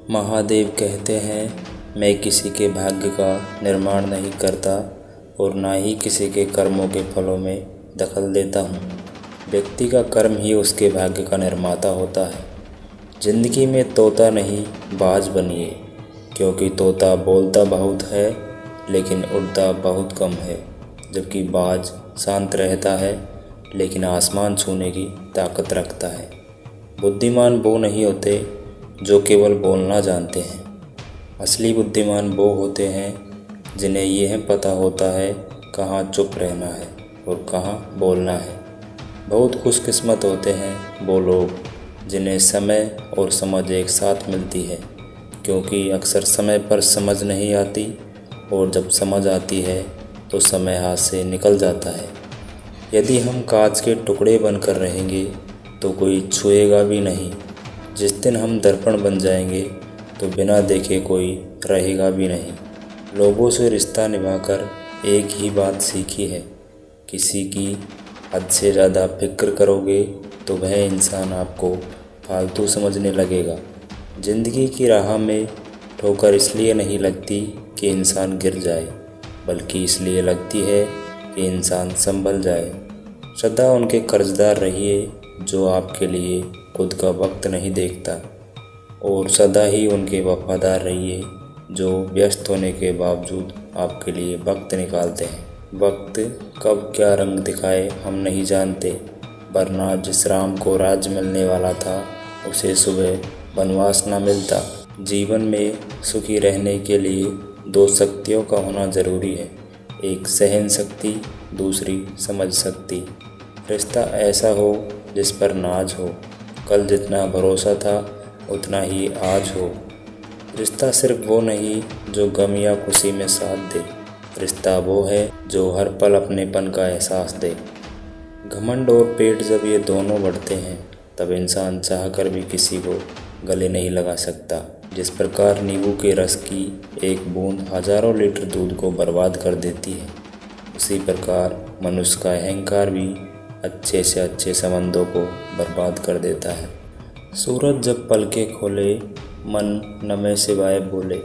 महादेव कहते हैं, मैं किसी के भाग्य का निर्माण नहीं करता और ना ही किसी के कर्मों के फलों में दखल देता हूँ। व्यक्ति का कर्म ही उसके भाग्य का निर्माता होता है। जिंदगी में तोता नहीं बाज बनिए, क्योंकि तोता बोलता बहुत है लेकिन उड़ता बहुत कम है, जबकि बाज शांत रहता है लेकिन आसमान छूने की ताकत रखता है। बुद्धिमान वो नहीं होते जो केवल बोलना जानते हैं। असली बुद्धिमान वो होते हैं जिन्हें यह पता होता है कहाँ चुप रहना है और कहाँ बोलना है। बहुत खुशकिस्मत होते हैं वो लोग जिन्हें समय और समझ एक साथ मिलती है, क्योंकि अक्सर समय पर समझ नहीं आती और जब समझ आती है तो समय हाथ से निकल जाता है। यदि हम कांच के टुकड़े बनकर रहेंगे तो कोई छुएगा भी नहीं। जिस दिन हम दर्पण बन जाएंगे तो बिना देखे कोई रहेगा भी नहीं। लोगों से रिश्ता निभाकर एक ही बात सीखी है, किसी की हद से ज़्यादा फिक्र करोगे तो वह इंसान आपको फालतू समझने लगेगा। ज़िंदगी की राह में ठोकर इसलिए नहीं लगती कि इंसान गिर जाए, बल्कि इसलिए लगती है कि इंसान संभल जाए। सदा उनके कर्जदार रहिए जो आपके लिए खुद का वक्त नहीं देखता, और सदा ही उनके वफादार रहिए जो व्यस्त होने के बावजूद आपके लिए वक्त निकालते हैं। वक्त कब क्या रंग दिखाए हम नहीं जानते, वरना जिस राम को राज्य मिलने वाला था उसे सुबह वनवास न मिलता। जीवन में सुखी रहने के लिए दो शक्तियों का होना ज़रूरी है, एक सहन शक्ति, दूसरी समझ शक्ति। रिश्ता ऐसा हो जिस पर नाज हो, कल जितना भरोसा था उतना ही आज हो। रिश्ता सिर्फ वो नहीं जो गम या खुशी में साथ दे, रिश्ता वो है जो हर पल अपनेपन का एहसास दे। घमंड और पेट जब ये दोनों बढ़ते हैं तब इंसान चाह कर भी किसी को गले नहीं लगा सकता। जिस प्रकार नींबू के रस की एक बूंद हजारों लीटर दूध को बर्बाद कर देती है, उसी प्रकार मनुष्य का अहंकार भी अच्छे से अच्छे संबंधों को बर्बाद कर देता है। सूरज जब पलके खोले, मन नमे सिवाय बोले,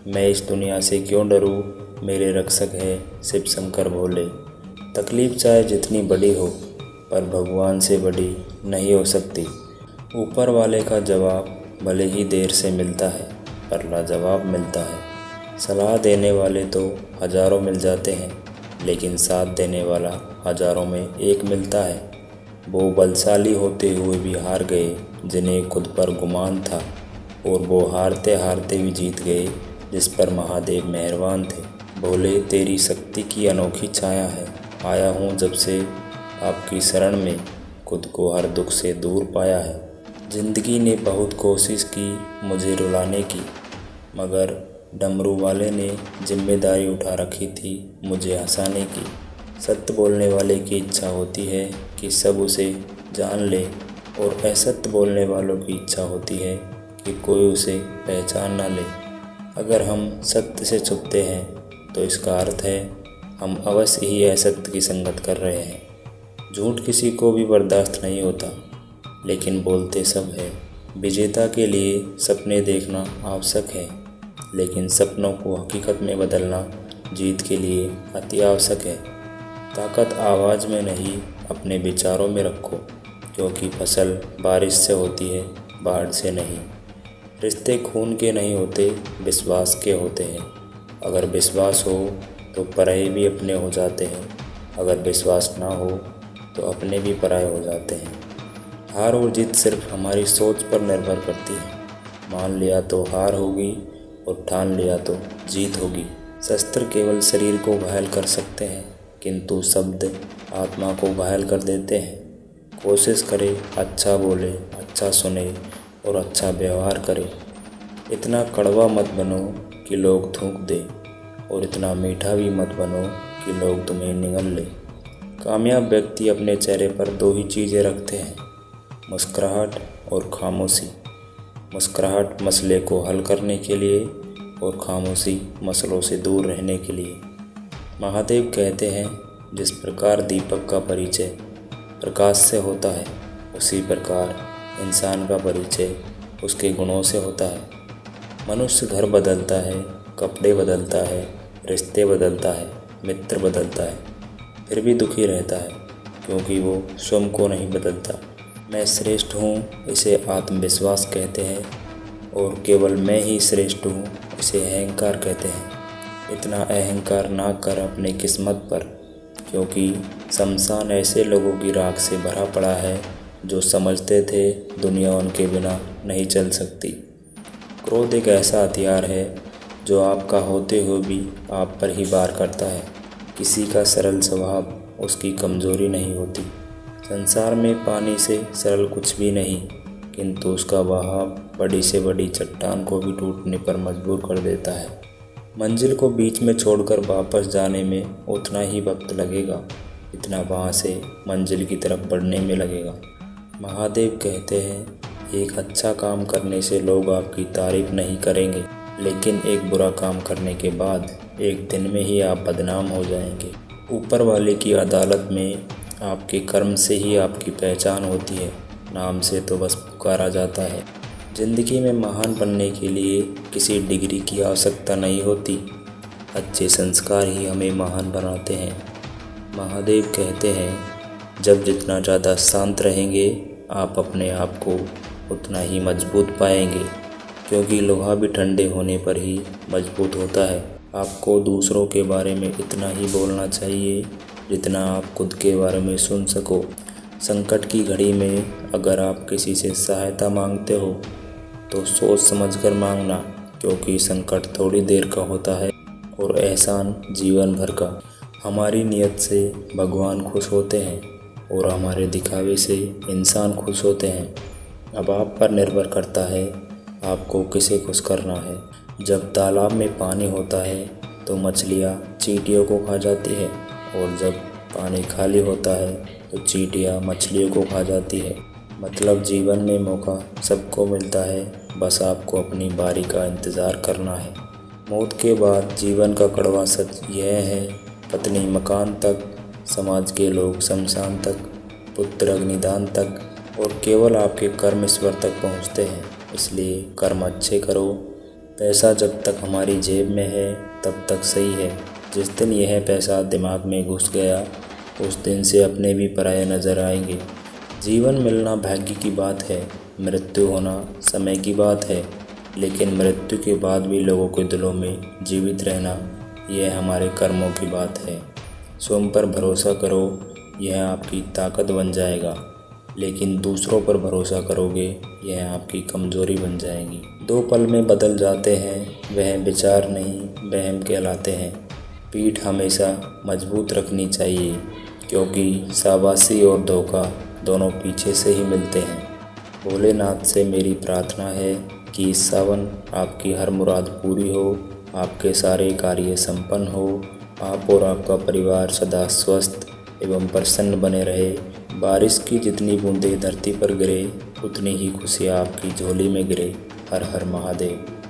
मैं इस दुनिया से क्यों डरूं, मेरे रक्षक है शिव शंकर भोले। तकलीफ़ चाहे जितनी बड़ी हो पर भगवान से बड़ी नहीं हो सकती। ऊपर वाले का जवाब भले ही देर से मिलता है पर लाजवाब मिलता है। सलाह देने वाले तो हज़ारों मिल जाते हैं, लेकिन साथ देने वाला हज़ारों में एक मिलता है। वो बलशाली होते हुए भी हार गए जिन्हें खुद पर गुमान था, और वो हारते हारते भी जीत गए जिस पर महादेव मेहरबान थे। बोले तेरी शक्ति की अनोखी छाया है, आया हूँ जब से आपकी शरण में, खुद को हर दुख से दूर पाया है। ज़िंदगी ने बहुत कोशिश की मुझे रुलाने की, मगर डमरू वाले ने जिम्मेदारी उठा रखी थी मुझे हंसाने की। सत्य बोलने वाले की इच्छा होती है कि सब उसे जान ले, और असत्य बोलने वालों की इच्छा होती है कि कोई उसे पहचान ना ले। अगर हम सत्य से छुपते हैं तो इसका अर्थ है हम अवश्य ही असत्य की संगत कर रहे हैं। झूठ किसी को भी बर्दाश्त नहीं होता, लेकिन बोलते सब है। विजेता के लिए सपने देखना आवश्यक है, लेकिन सपनों को हकीकत में बदलना जीत के लिए अति आवश्यक है। ताकत आवाज़ में नहीं, अपने विचारों में रखो, क्योंकि फसल बारिश से होती है, बाढ़ से नहीं। रिश्ते खून के नहीं होते, विश्वास के होते हैं। अगर विश्वास हो तो पराये भी अपने हो जाते हैं, अगर विश्वास ना हो तो अपने भी पराये हो जाते हैं। हार और जीत सिर्फ हमारी सोच पर निर्भर करती है। मान लिया तो हार होगी और ठान लिया तो जीत होगी। शस्त्र केवल शरीर को घायल कर सकते हैं, किंतु शब्द आत्मा को घायल कर देते हैं। कोशिश करें अच्छा बोले, अच्छा सुने और अच्छा व्यवहार करें। इतना कड़वा मत बनो कि लोग थूक दें, और इतना मीठा भी मत बनो कि लोग तुम्हें निगल लें। कामयाब व्यक्ति अपने चेहरे पर दो ही चीज़ें रखते हैं, मुस्कुराहट और खामोशी। मुस्कुराहट मसले को हल करने के लिए और खामोशी मसलों से दूर रहने के लिए। महादेव कहते हैं, जिस प्रकार दीपक का परिचय प्रकाश से होता है, उसी प्रकार इंसान का परिचय उसके गुणों से होता है। मनुष्य घर बदलता है, कपड़े बदलता है, रिश्ते बदलता है, मित्र बदलता है, फिर भी दुखी रहता है क्योंकि वो स्वयं को नहीं बदलता। मैं श्रेष्ठ हूँ इसे आत्मविश्वास कहते हैं और केवल मैं ही श्रेष्ठ हूँ इसे अहंकार कहते हैं। इतना अहंकार ना कर अपने किस्मत पर, क्योंकि शमशान ऐसे लोगों की राख से भरा पड़ा है जो समझते थे दुनिया उनके बिना नहीं चल सकती। क्रोध एक ऐसा हथियार है जो आपका होते हुए भी आप पर ही वार करता है। किसी का सरल स्वभाव उसकी कमज़ोरी नहीं होती। संसार में पानी से सरल कुछ भी नहीं, किंतु उसका बहाव बड़ी से बड़ी चट्टान को भी टूटने पर मजबूर कर देता है। मंजिल को बीच में छोड़कर वापस जाने में उतना ही वक्त लगेगा जितना वहाँ से मंजिल की तरफ बढ़ने में लगेगा। महादेव कहते हैं, एक अच्छा काम करने से लोग आपकी तारीफ नहीं करेंगे, लेकिन एक बुरा काम करने के बाद एक दिन में ही आप बदनाम हो जाएंगे। ऊपर वाले की अदालत में आपके कर्म से ही आपकी पहचान होती है, नाम से तो बस पुकारा जाता है। ज़िंदगी में महान बनने के लिए किसी डिग्री की आवश्यकता नहीं होती, अच्छे संस्कार ही हमें महान बनाते हैं। महादेव कहते हैं, जब जितना ज़्यादा शांत रहेंगे आप अपने आप को उतना ही मजबूत पाएंगे, क्योंकि लोहा भी ठंडे होने पर ही मजबूत होता है। आपको दूसरों के बारे में इतना ही बोलना चाहिए जितना आप खुद के बारे में सुन सको। संकट की घड़ी में अगर आप किसी से सहायता मांगते हो तो सोच समझकर मांगना, क्योंकि संकट थोड़ी देर का होता है और एहसान जीवन भर का। हमारी नियत से भगवान खुश होते हैं और हमारे दिखावे से इंसान खुश होते हैं। अब आप पर निर्भर करता है आपको किसे खुश करना है। जब तालाब में पानी होता है तो मछलियाँ चींटियों को खा जाती है, और जब पानी खाली होता है तो चींटियाँ मछलियों को खा जाती है। मतलब जीवन में मौका सबको मिलता है, बस आपको अपनी बारी का इंतज़ार करना है। मौत के बाद जीवन का कड़वा सच यह है, पत्नी मकान तक, समाज के लोग शमशान तक, पुत्र अग्निदान तक, और केवल आपके कर्म ईश्वर तक पहुँचते हैं। इसलिए कर्म अच्छे करो। पैसा जब तक हमारी जेब में है तब तक सही है। जिस दिन यह पैसा दिमाग में घुस गया उस दिन से अपने भी पराये नज़र आएंगे। जीवन मिलना भाग्य की बात है, मृत्यु होना समय की बात है, लेकिन मृत्यु के बाद भी लोगों के दिलों में जीवित रहना यह हमारे कर्मों की बात है। स्वयं पर भरोसा करो, यह आपकी ताकत बन जाएगा, लेकिन दूसरों पर भरोसा करोगे यह आपकी कमज़ोरी बन जाएगी। 2 पल में बदल जाते हैं, वह विचार नहीं वहम कहलाते हैं। पीठ हमेशा मजबूत रखनी चाहिए, क्योंकि शाबाशी और धोखा दोनों पीछे से ही मिलते हैं। भोलेनाथ से मेरी प्रार्थना है कि इस सावन आपकी हर मुराद पूरी हो, आपके सारे कार्य संपन्न हो, आप और आपका परिवार सदा स्वस्थ एवं प्रसन्न बने रहे। बारिश की जितनी बूंदें धरती पर गिरे उतनी ही खुशियाँ आपकी झोली में गिरे। हर हर महादेव।